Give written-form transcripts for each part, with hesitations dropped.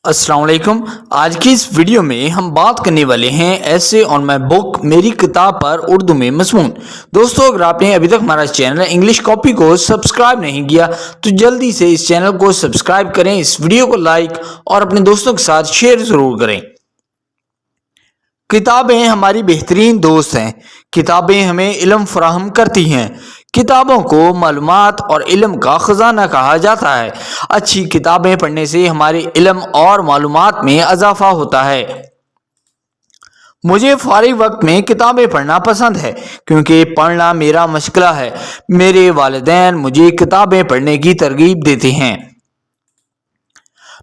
अस्सलाम वालेकुम। आज की इस वीडियो में हम बात करने वाले हैं ऐसे ऑन माई बुक मेरी किताब पर उर्दू में मज़मून। दोस्तों, अगर आपने अभी तक हमारा चैनल इंग्लिश कॉपी को सब्सक्राइब नहीं किया तो जल्दी से इस चैनल को सब्सक्राइब करें, इस वीडियो को लाइक और अपने दोस्तों के साथ शेयर ज़रूर करें। किताबें हमारी बेहतरीन दोस्त हैं। किताबें हमें इल्म फराहम करती हैं। किताबों को मालूमात और इल्म का ख़जाना कहा जाता है। अच्छी किताबें पढ़ने से हमारे इल्म और मालूमात में इजाफा होता है। मुझे फारिग वक्त में किताबें पढ़ना पसंद है क्योंकि पढ़ना मेरा मशगला है। मेरे वालिदैन मुझे किताबें पढ़ने की तरगीब देते हैं।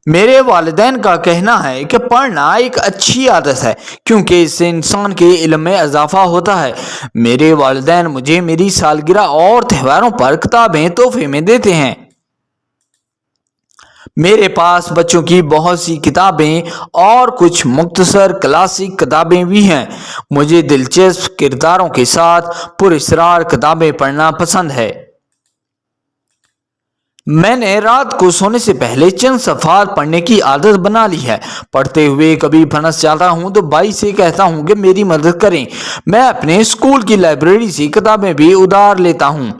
मेरे वालिदैन का कहना है कि पढ़ना एक अच्छी आदत है क्योंकि इससे इंसान के इल्म में इजाफा होता है। मेरे वालिदैन मुझे मेरी सालगिरह और त्योहारों पर किताबें तोहफे में देते हैं। मेरे पास बच्चों की बहुत सी किताबें और कुछ मुख्तसर क्लासिक किताबें भी हैं। मुझे दिलचस्प किरदारों के साथ पुरअसरार किताबें पढ़ना पसंद है। मैंने रात को सोने से पहले चंद सफ़हात पढ़ने की आदत बना ली है। पढ़ते हुए कभी फंस जाता हूँ तो भाई से कहता हूँ कि मेरी मदद करें। मैं अपने स्कूल की लाइब्रेरी से किताबें भी उधार लेता हूँ।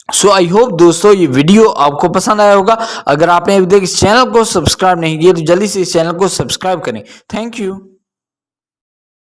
सो आई होप दोस्तों ये वीडियो आपको पसंद आया होगा। अगर आपने अभी तक इस चैनल को सब्सक्राइब नहीं किया तो जल्दी से इस चैनल को सब्सक्राइब करें। Thank you.